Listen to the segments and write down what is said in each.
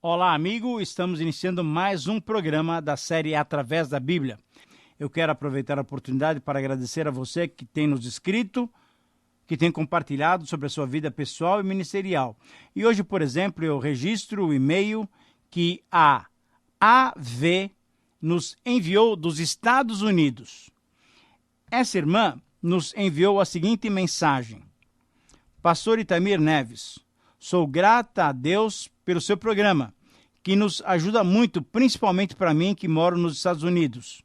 Olá, amigo! Estamos iniciando mais um programa da série Através da Bíblia. Eu quero aproveitar a oportunidade para agradecer a você que tem nos escrito, que tem compartilhado sobre a sua vida pessoal e ministerial. E hoje, por exemplo, eu registro o e-mail que a AV nos enviou dos Estados Unidos. Essa irmã nos enviou a seguinte mensagem: Pastor Itamir Neves, sou grata a Deus pelo seu programa, que nos ajuda muito, principalmente para mim que moro nos Estados Unidos,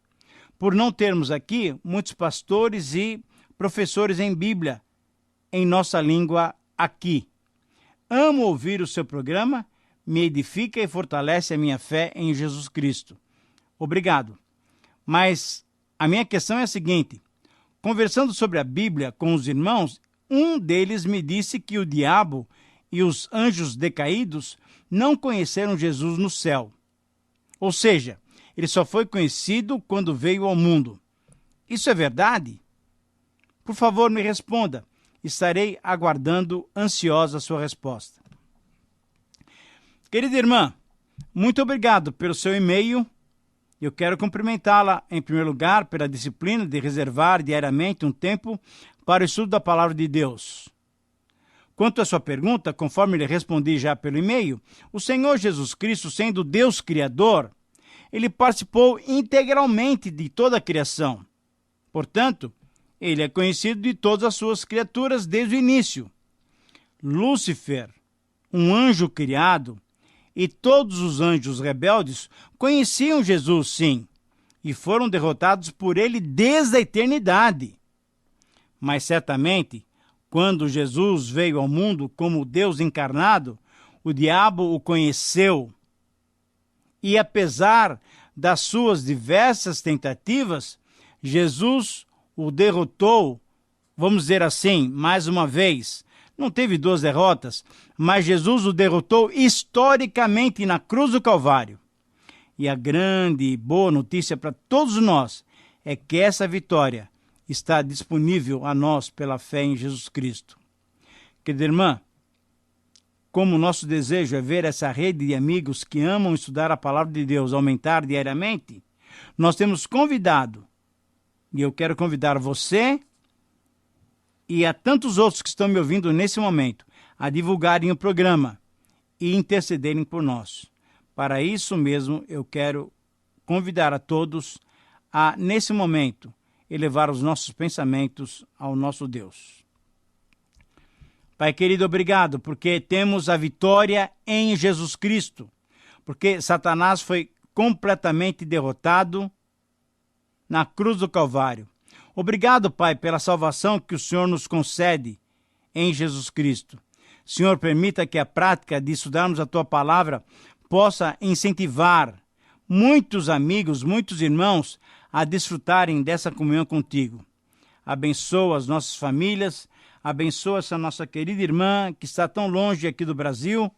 por não termos aqui muitos pastores e professores em Bíblia, em nossa língua aqui. Amo ouvir o seu programa, me edifica e fortalece a minha fé em Jesus Cristo. Obrigado. Mas a minha questão é a seguinte: conversando sobre a Bíblia com os irmãos, um deles me disse que o diabo e os anjos decaídos não conheceram Jesus no céu. Ou seja, ele só foi conhecido quando veio ao mundo. Isso é verdade? Por favor, me responda. Estarei aguardando ansiosa a sua resposta. Querida irmã, muito obrigado pelo seu e-mail. Eu quero cumprimentá-la, em primeiro lugar, pela disciplina de reservar diariamente um tempo para o estudo da Palavra de Deus. Quanto à sua pergunta, conforme lhe respondi já pelo e-mail, o Senhor Jesus Cristo, sendo Deus Criador, ele participou integralmente de toda a criação. Portanto, ele é conhecido de todas as suas criaturas desde o início. Lúcifer, um anjo criado, e todos os anjos rebeldes conheciam Jesus, sim, e foram derrotados por ele desde a eternidade. Mas certamente, quando Jesus veio ao mundo como Deus encarnado, o diabo o conheceu. E apesar das suas diversas tentativas, Jesus o derrotou, vamos dizer assim, mais uma vez. Não teve duas derrotas, mas Jesus o derrotou historicamente na cruz do Calvário. E a grande e boa notícia para todos nós é que essa vitória está disponível a nós pela fé em Jesus Cristo. Querida irmã, como o nosso desejo é ver essa rede de amigos que amam estudar a palavra de Deus aumentar diariamente, nós temos convidado, e eu quero convidar você e a tantos outros que estão me ouvindo nesse momento, a divulgarem o programa e intercederem por nós. Para isso mesmo, eu quero convidar a todos a, nesse momento, elevar os nossos pensamentos ao nosso Deus. Pai querido, obrigado, porque temos a vitória em Jesus Cristo, porque Satanás foi completamente derrotado na cruz do Calvário. Obrigado, Pai, pela salvação que o Senhor nos concede em Jesus Cristo. Senhor, permita que a prática de estudarmos a Tua Palavra possa incentivar muitos amigos, muitos irmãos a desfrutarem dessa comunhão contigo. Abençoa as nossas famílias, abençoa essa nossa querida irmã que está tão longe aqui do Brasil,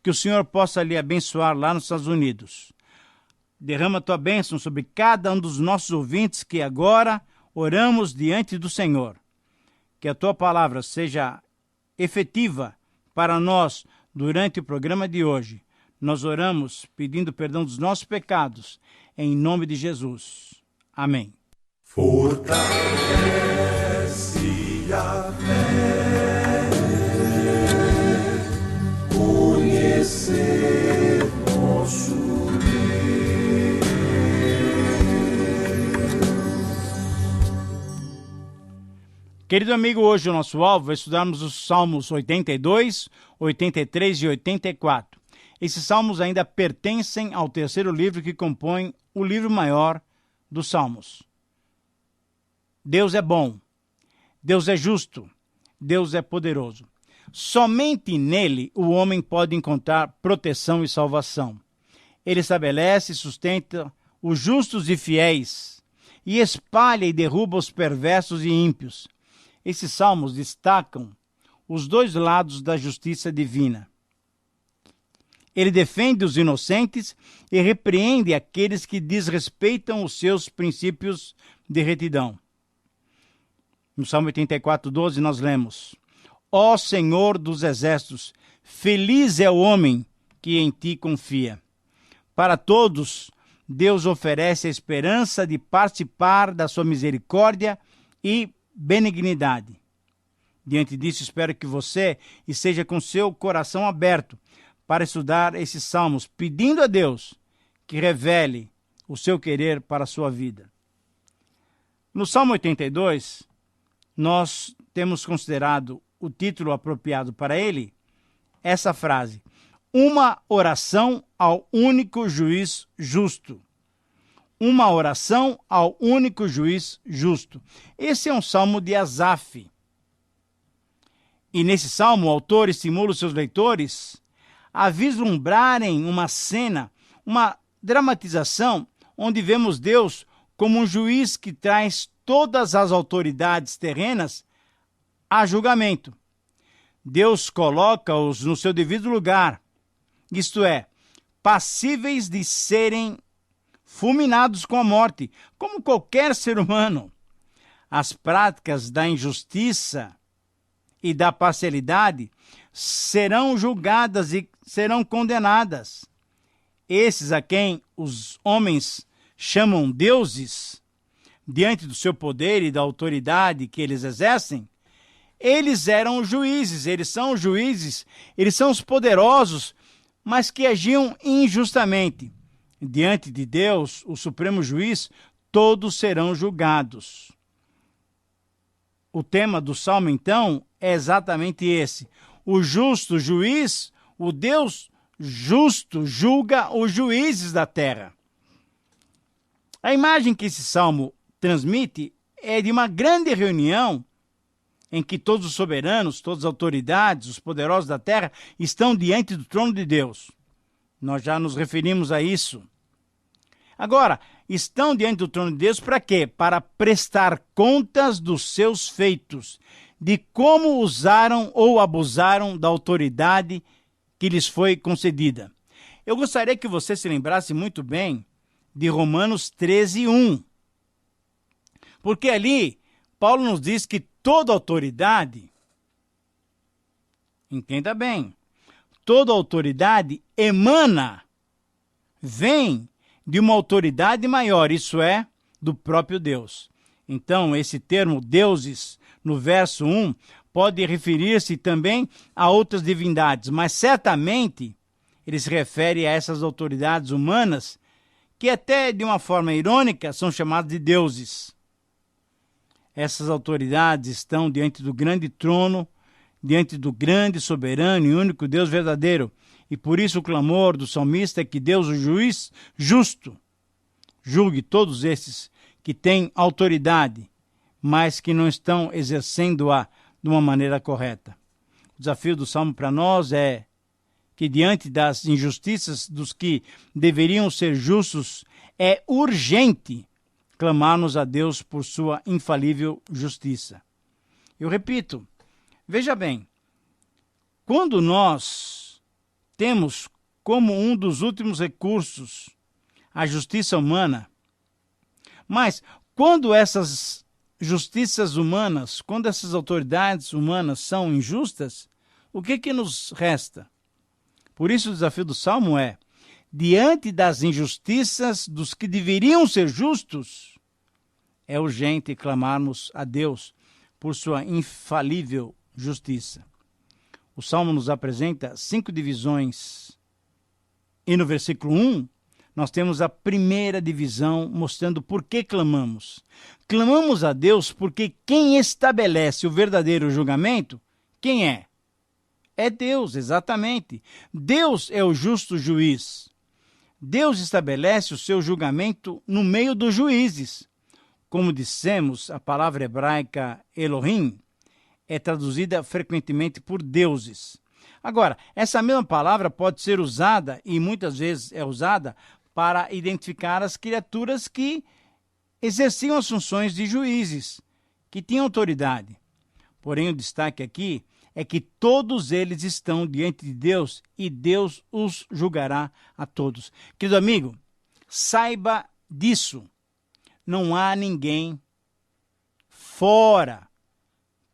que o Senhor possa lhe abençoar lá nos Estados Unidos. Derrama a Tua bênção sobre cada um dos nossos ouvintes que agora oramos diante do Senhor. Que a Tua Palavra seja efetiva para nós durante o programa de hoje. Nós oramos pedindo perdão dos nossos pecados, em nome de Jesus. Amém. Fortalece a fé, conhecer nosso Deus. Querido amigo, hoje o nosso alvo é estudarmos os Salmos 82, 83 e 84. Esses salmos ainda pertencem ao terceiro livro que compõe o livro maior dos Salmos. Deus é bom, Deus é justo, Deus é poderoso. Somente nele o homem pode encontrar proteção e salvação. Ele estabelece e sustenta os justos e fiéis, e espalha e derruba os perversos e ímpios. Esses salmos destacam os dois lados da justiça divina. Ele defende os inocentes e repreende aqueles que desrespeitam os seus princípios de retidão. No Salmo 84:12 nós lemos: Ó Senhor dos exércitos, feliz é o homem que em ti confia. Para todos, Deus oferece a esperança de participar da sua misericórdia e benignidade. Diante disso, espero que você esteja com seu coração aberto para estudar esses salmos, pedindo a Deus que revele o seu querer para a sua vida. No Salmo 82, nós temos considerado o título apropriado para ele, essa frase: uma oração ao único juiz justo. Uma oração ao único juiz justo. Esse é um salmo de Asaf. E nesse salmo, o autor estimula os seus leitores a vislumbrarem uma cena, uma dramatização, onde vemos Deus como um juiz que traz todas as autoridades terrenas a julgamento. Deus coloca-os no seu devido lugar, isto é, passíveis de serem fulminados com a morte, como qualquer ser humano. As práticas da injustiça e da parcialidade serão julgadas e serão condenadas. Esses a quem os homens chamam deuses, diante do seu poder e da autoridade que eles exercem, eles eram juízes, eles são os poderosos, mas que agiam injustamente. Diante de Deus, o Supremo Juiz, todos serão julgados. O tema do Salmo, então, é exatamente esse. O justo juiz, o Deus justo, julga os juízes da terra. A imagem que esse Salmo transmite é de uma grande reunião em que todos os soberanos, todas as autoridades, os poderosos da terra estão diante do trono de Deus. Nós já nos referimos a isso. Agora, estão diante do trono de Deus para quê? Para prestar contas dos seus feitos, de como usaram ou abusaram da autoridade que lhes foi concedida. Eu gostaria que você se lembrasse muito bem de Romanos 13:1. Porque ali, Paulo nos diz que toda autoridade, entenda bem, toda autoridade emana, vem de uma autoridade maior, isso é, do próprio Deus. Então, esse termo deuses, no verso 1, pode referir-se também a outras divindades, mas certamente ele se refere a essas autoridades humanas que até de uma forma irônica são chamadas de deuses. Essas autoridades estão diante do grande trono, diante do grande, soberano e único Deus verdadeiro. E por isso o clamor do salmista é que Deus, o juiz justo, julgue todos esses que têm autoridade, mas que não estão exercendo-a de uma maneira correta. O desafio do Salmo para nós é que diante das injustiças dos que deveriam ser justos, é urgente clamarmos a Deus por sua infalível justiça. Eu repito, veja bem, quando nós temos como um dos últimos recursos a justiça humana, mas quando essas justiças humanas, quando essas autoridades humanas são injustas, o que nos resta? Por isso o desafio do Salmo é, diante das injustiças dos que deveriam ser justos, é urgente clamarmos a Deus por sua infalível justiça. O Salmo nos apresenta 5 divisões. E no versículo 1, nós temos a primeira divisão mostrando por que clamamos. Clamamos a Deus porque quem estabelece o verdadeiro julgamento, quem é? É Deus, exatamente. Deus é o justo juiz. Deus estabelece o seu julgamento no meio dos juízes. Como dissemos, a palavra hebraica Elohim é traduzida frequentemente por deuses. Agora, essa mesma palavra pode ser usada, e muitas vezes é usada, para identificar as criaturas que exerciam as funções de juízes, que tinham autoridade. Porém, o destaque aqui é que todos eles estão diante de Deus e Deus os julgará a todos. Querido amigo, saiba disso. Não há ninguém fora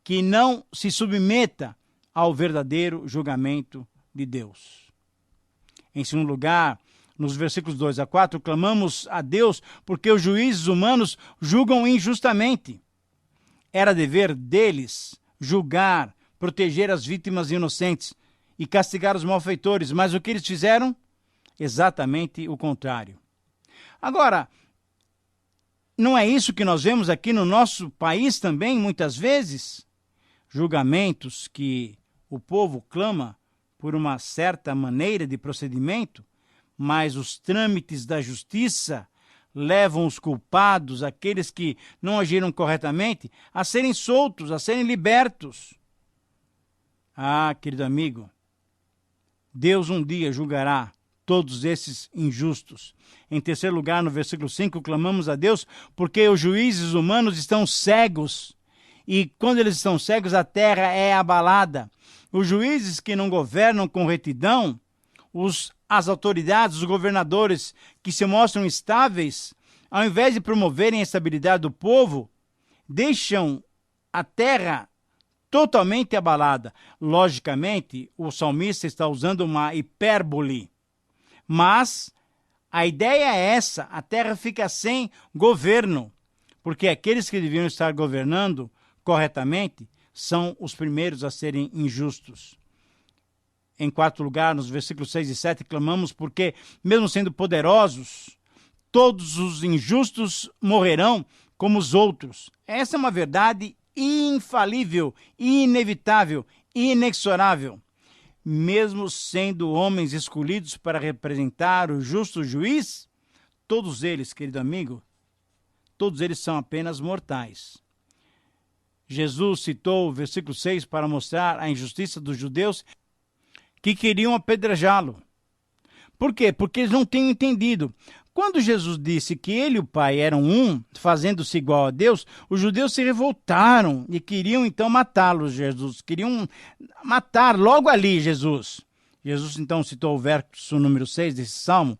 que não se submeta ao verdadeiro julgamento de Deus. Em segundo lugar, nos versículos 2 a 4, clamamos a Deus porque os juízes humanos julgam injustamente. Era dever deles julgar, proteger as vítimas inocentes e castigar os malfeitores, mas o que eles fizeram? Exatamente o contrário. Agora, não é isso que nós vemos aqui no nosso país também, muitas vezes? Julgamentos que o povo clama por uma certa maneira de procedimento, mas os trâmites da justiça levam os culpados, aqueles que não agiram corretamente, a serem soltos, a serem libertos. Ah, querido amigo, Deus um dia julgará todos esses injustos. Em terceiro lugar, no versículo 5, clamamos a Deus porque os juízes humanos estão cegos. E quando eles estão cegos, a terra é abalada. Os juízes que não governam com retidão, as autoridades, os governadores que se mostram estáveis, ao invés de promoverem a estabilidade do povo, deixam a terra totalmente abalada. Logicamente, o salmista está usando uma hipérbole, mas a ideia é essa: a terra fica sem governo, porque aqueles que deviam estar governando corretamente são os primeiros a serem injustos. Em quarto lugar, nos versículos 6 e 7, clamamos porque, mesmo sendo poderosos, todos os injustos morrerão como os outros. Essa é uma verdade infalível, inevitável, inexorável. Mesmo sendo homens escolhidos para representar o justo juiz, todos eles, querido amigo, todos eles são apenas mortais. Jesus citou o versículo 6 para mostrar a injustiça dos judeus que queriam apedrejá-lo. Por quê? Porque eles não tinham entendido. Quando Jesus disse que ele e o Pai eram um, fazendo-se igual a Deus, os judeus se revoltaram e queriam então matá-lo, Jesus. Queriam matar logo ali Jesus. Jesus então citou o verso número 6 desse salmo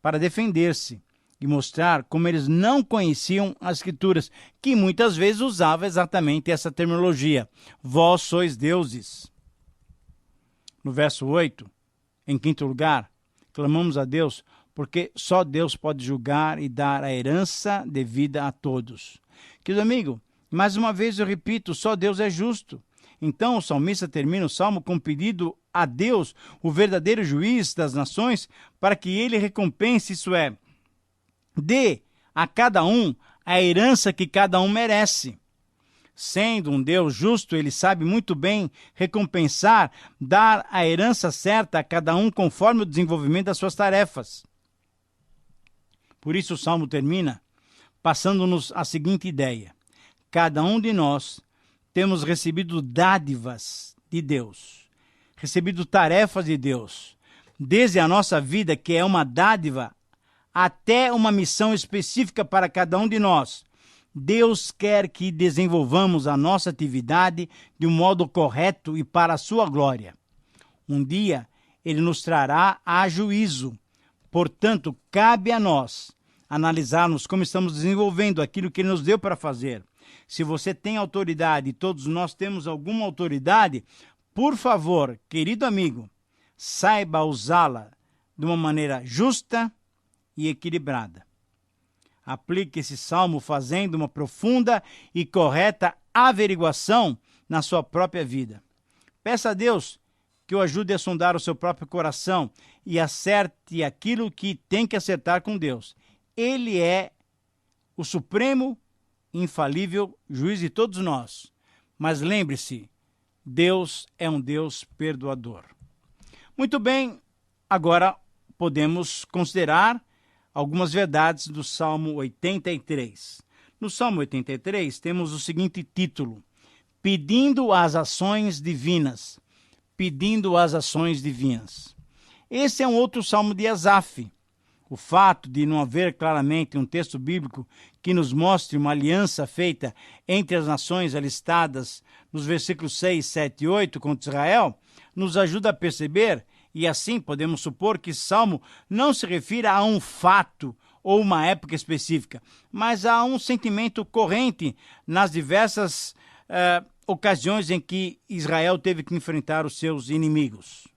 para defender-se e mostrar como eles não conheciam as Escrituras, que muitas vezes usava exatamente essa terminologia. Vós sois deuses. No verso 8, em quinto lugar, clamamos a Deus porque só Deus pode julgar e dar a herança devida a todos. Querido amigo, mais uma vez eu repito, só Deus é justo. Então o salmista termina o salmo com um pedido a Deus, o verdadeiro juiz das nações, para que ele recompense, isso é, dê a cada um a herança que cada um merece. Sendo um Deus justo, ele sabe muito bem recompensar, dar a herança certa a cada um conforme o desenvolvimento das suas tarefas. Por isso o Salmo termina passando-nos a seguinte ideia: cada um de nós temos recebido dádivas de Deus, recebido tarefas de Deus, desde a nossa vida, que é uma dádiva, até uma missão específica para cada um de nós. Deus quer que desenvolvamos a nossa atividade de um modo correto e para a sua glória. Um dia, ele nos trará a juízo. Portanto, cabe a nós analisarmos como estamos desenvolvendo aquilo que ele nos deu para fazer. Se você tem autoridade, e todos nós temos alguma autoridade, por favor, querido amigo, saiba usá-la de uma maneira justa e equilibrada. Aplique esse salmo fazendo uma profunda e correta averiguação na sua própria vida. Peça a Deus que o ajude a sondar o seu próprio coração e acerte aquilo que tem que acertar com Deus. Ele é o supremo, infalível juiz de todos nós. Mas lembre-se, Deus é um Deus perdoador. Muito bem, agora podemos considerar algumas verdades do Salmo 83. No Salmo 83 temos o seguinte título: Pedindo as ações divinas. Pedindo as ações divinas. Esse é um outro salmo de Asaf. O fato de não haver claramente um texto bíblico que nos mostre uma aliança feita entre as nações alistadas nos versículos 6, 7 e 8 contra Israel, nos ajuda a perceber, e assim podemos supor que esse salmo não se refira a um fato ou uma época específica, mas a um sentimento corrente nas diversas ocasiões em que Israel teve que enfrentar os seus inimigos.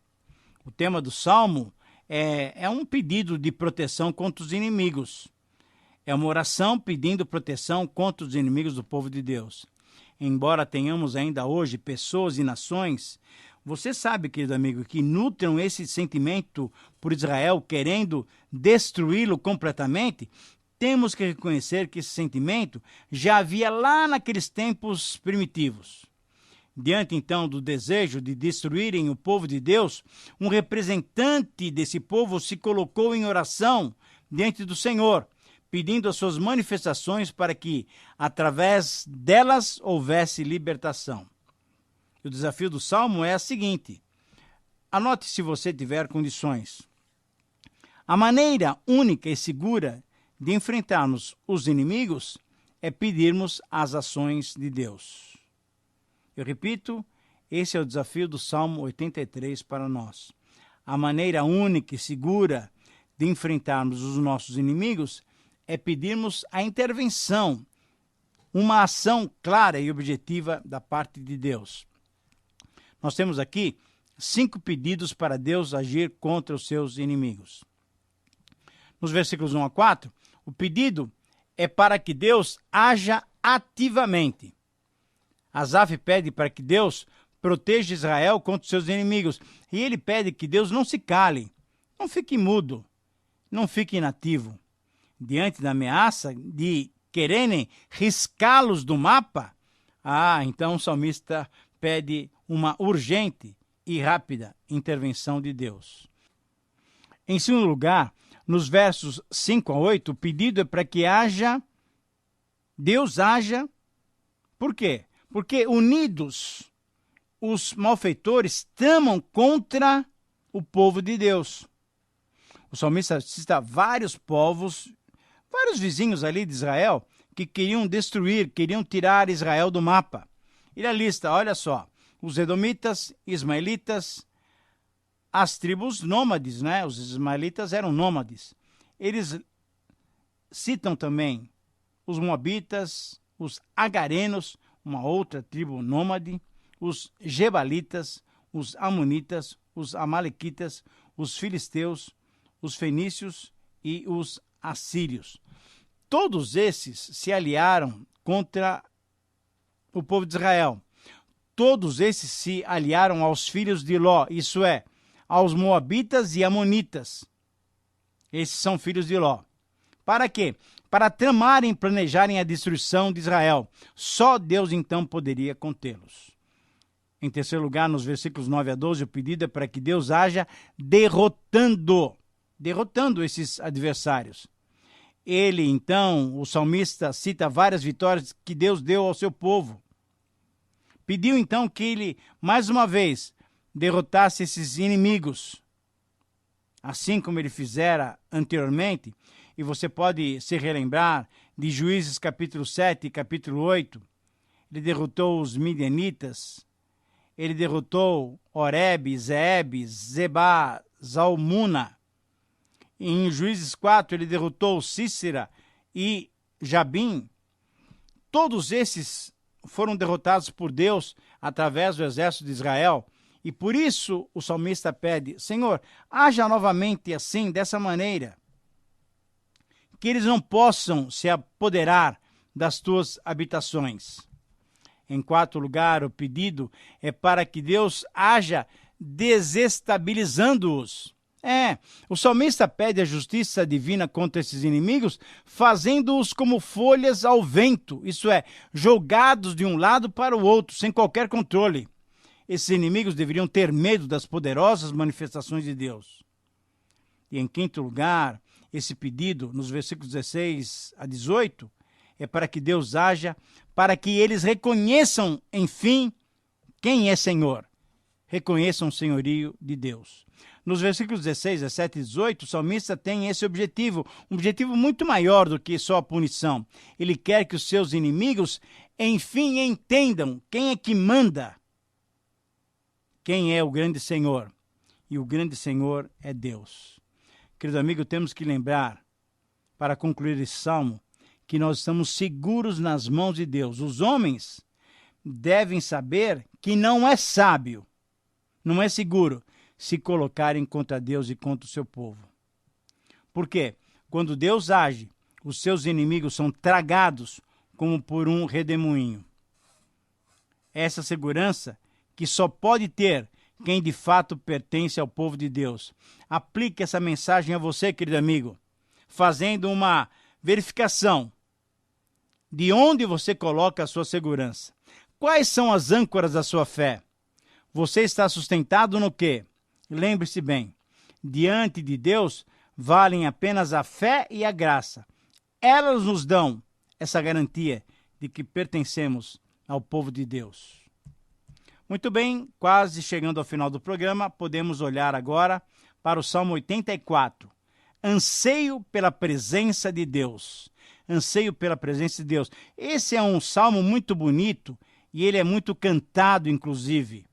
O tema do salmo é um pedido de proteção contra os inimigos. É uma oração pedindo proteção contra os inimigos do povo de Deus. Embora tenhamos ainda hoje pessoas e nações, você sabe, querido amigo, que nutram esse sentimento por Israel, querendo destruí-lo completamente, temos que reconhecer que esse sentimento já havia lá naqueles tempos primitivos. Diante, então, do desejo de destruírem o povo de Deus, um representante desse povo se colocou em oração diante do Senhor, pedindo as suas manifestações para que, através delas, houvesse libertação. O desafio do Salmo é o seguinte: anote se você tiver condições. A maneira única e segura de enfrentarmos os inimigos é pedirmos as ações de Deus. Eu repito, esse é o desafio do Salmo 83 para nós. A maneira única e segura de enfrentarmos os nossos inimigos é pedirmos a intervenção, uma ação clara e objetiva da parte de Deus. Nós temos aqui 5 pedidos para Deus agir contra os seus inimigos. Nos versículos 1 a 4, o pedido é para que Deus haja ativamente. Asaf pede para que Deus proteja Israel contra os seus inimigos. E ele pede que Deus não se cale, não fique mudo, não fique inativo. Diante da ameaça de quererem riscá-los do mapa, então o salmista pede uma urgente e rápida intervenção de Deus. Em segundo lugar, nos versos 5 a 8, o pedido é para que Deus haja. Por quê? Porque unidos, os malfeitores tramam contra o povo de Deus. O salmista cita vários povos, vários vizinhos ali de Israel, que queriam destruir, queriam tirar Israel do mapa. Ele lista, olha só, os edomitas, ismaelitas, as tribos nômades, né? Os ismaelitas eram nômades. Eles citam também os moabitas, os agarenos, uma outra tribo nômade, os gebalitas, os amonitas, os amalequitas, os filisteus, os fenícios e os assírios. Todos esses se aliaram contra o povo de Israel. Todos esses se aliaram aos filhos de Ló, isso é, aos moabitas e amonitas. Esses são filhos de Ló. Para quê? Para tramarem e planejarem a destruição de Israel. Só Deus então poderia contê-los. Em terceiro lugar, nos versículos 9 a 12, o pedido é para que Deus haja derrotando esses adversários. Ele, então, o salmista cita várias vitórias que Deus deu ao seu povo. Pediu, então, que ele, mais uma vez, derrotasse esses inimigos, assim como ele fizera anteriormente. E você pode se relembrar de Juízes capítulo 7 e capítulo 8. Ele derrotou os midianitas, ele derrotou Oreb, Zeeb, Zebá, Zalmuna. Em Juízes 4, ele derrotou Sísera e Jabim. Todos esses foram derrotados por Deus através do exército de Israel. E por isso o salmista pede, Senhor, haja novamente assim, dessa maneira, que eles não possam se apoderar das tuas habitações. Em quarto lugar, o pedido é para que Deus haja desestabilizando-os. O salmista pede a justiça divina contra esses inimigos, fazendo-os como folhas ao vento, isso é, jogados de um lado para o outro, sem qualquer controle. Esses inimigos deveriam ter medo das poderosas manifestações de Deus. E em quinto lugar, esse pedido, nos versículos 16 a 18, é para que Deus haja, para que eles reconheçam, enfim, quem é Senhor. Reconheçam o senhorio de Deus. Nos versículos 16, 17 e 18, o salmista tem esse objetivo, um objetivo muito maior do que só a punição. Ele quer que os seus inimigos, enfim, entendam quem é que manda, quem é o grande Senhor. E o grande Senhor é Deus. Querido amigo, temos que lembrar, para concluir esse salmo, que nós estamos seguros nas mãos de Deus. Os homens devem saber que não é sábio, não é seguro se colocarem contra Deus e contra o seu povo. Por quê? Quando Deus age, os seus inimigos são tragados como por um redemoinho. Essa segurança que só pode ter quem de fato pertence ao povo de Deus. Aplique essa mensagem a você, querido amigo, fazendo uma verificação de onde você coloca a sua segurança. Quais são as âncoras da sua fé? Você está sustentado no quê? Lembre-se bem, diante de Deus valem apenas a fé e a graça. Elas nos dão essa garantia de que pertencemos ao povo de Deus. Muito bem, quase chegando ao final do programa, podemos olhar agora para o Salmo 84. Anseio pela presença de Deus. Anseio pela presença de Deus. Esse é um salmo muito bonito e ele é muito cantado, inclusive.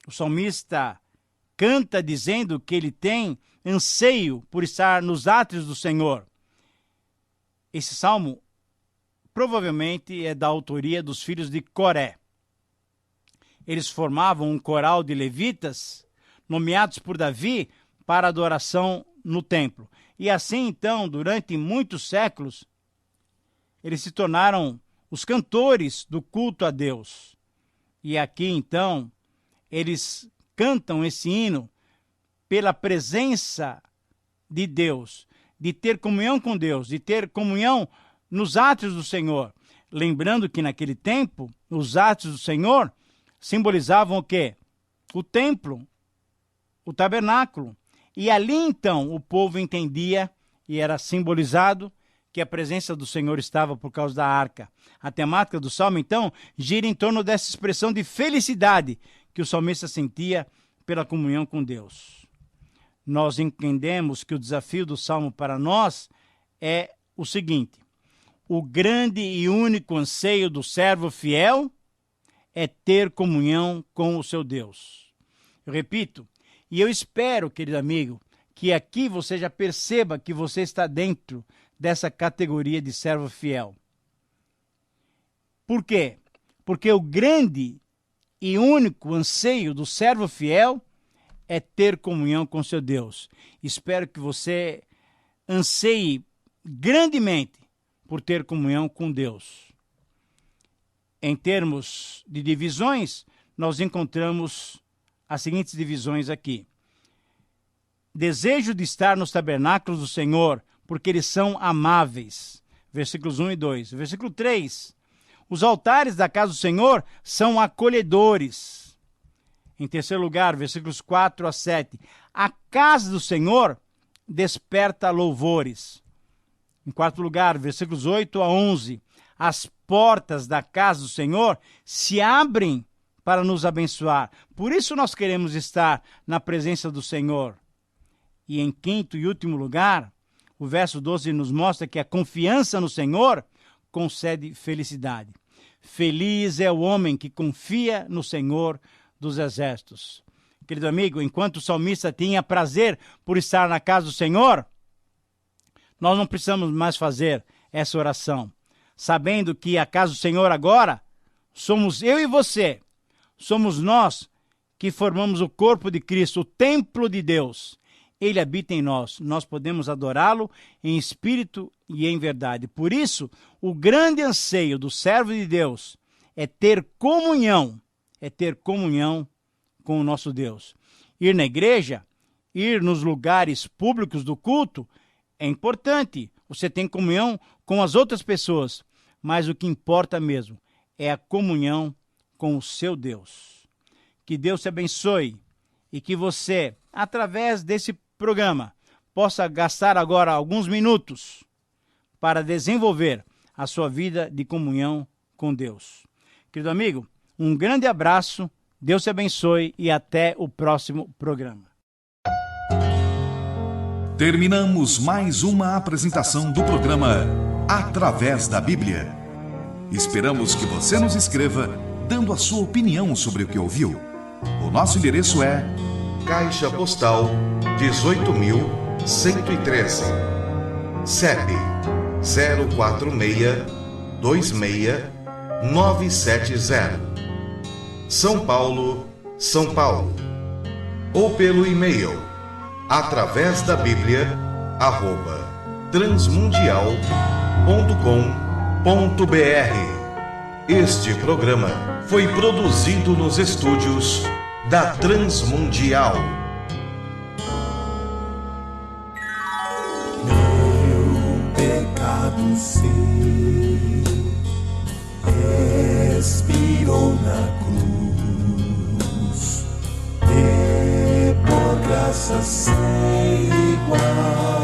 O salmista canta dizendo que ele tem anseio por estar nos átrios do Senhor. Esse salmo provavelmente é da autoria dos filhos de Coré. Eles formavam um coral de levitas, nomeados por Davi para adoração no templo. E assim, então, durante muitos séculos, eles se tornaram os cantores do culto a Deus. E aqui, então, eles cantam esse hino pela presença de Deus, de ter comunhão com Deus, de ter comunhão nos átrios do Senhor. Lembrando que naquele tempo, os átrios do Senhor simbolizavam o quê? O templo, o tabernáculo. E ali, então, o povo entendia, e era simbolizado, que a presença do Senhor estava por causa da arca. A temática do Salmo, então, gira em torno dessa expressão de felicidade que o salmista sentia pela comunhão com Deus. Nós entendemos que o desafio do Salmo para nós é o seguinte: o grande e único anseio do servo fiel é ter comunhão com o seu Deus. Eu repito, e eu espero, querido amigo, que aqui você já perceba que você está dentro dessa categoria de servo fiel. Por quê? Porque o grande e único anseio do servo fiel é ter comunhão com seu Deus. Espero que você anseie grandemente por ter comunhão com Deus. Em termos de divisões, nós encontramos as seguintes divisões aqui. Desejo de estar nos tabernáculos do Senhor, porque eles são amáveis. Versículos 1 e 2. Versículo 3. Os altares da casa do Senhor são acolhedores. Em terceiro lugar, versículos 4 a 7. A casa do Senhor desperta louvores. Em quarto lugar, versículos 8 a 11. As portas da casa do Senhor se abrem para nos abençoar. Por isso nós queremos estar na presença do Senhor. E em quinto e último lugar, o verso 12 nos mostra que a confiança no Senhor concede felicidade. Feliz é o homem que confia no Senhor dos exércitos. Querido amigo, enquanto o salmista tinha prazer por estar na casa do Senhor, nós não precisamos mais fazer essa oração, sabendo que a casa do Senhor agora somos eu e você, somos nós que formamos o corpo de Cristo, o templo de Deus. Ele habita em nós, nós podemos adorá-lo em espírito e em verdade. Por isso, o grande anseio do servo de Deus é ter comunhão com o nosso Deus. Ir na igreja, ir nos lugares públicos do culto é importante. Você tem comunhão com as outras pessoas, mas o que importa mesmo é a comunhão com o seu Deus. Que Deus te abençoe e que você, através desse programa, possa gastar agora alguns minutos para desenvolver a sua vida de comunhão com Deus. Querido amigo, um grande abraço, Deus te abençoe e até o próximo programa. Terminamos mais uma apresentação do programa Através da Bíblia. Esperamos que você nos escreva dando a sua opinião sobre o que ouviu. O nosso endereço é Caixa Postal 18.113, CEP 04626-970, São Paulo, São Paulo. ou pelo e-mail através da Bíblia @transmundial.com.br. Este programa foi produzido nos estúdios da Transmundial. Pecado sei, expirou na cruz, e por graça sem igual.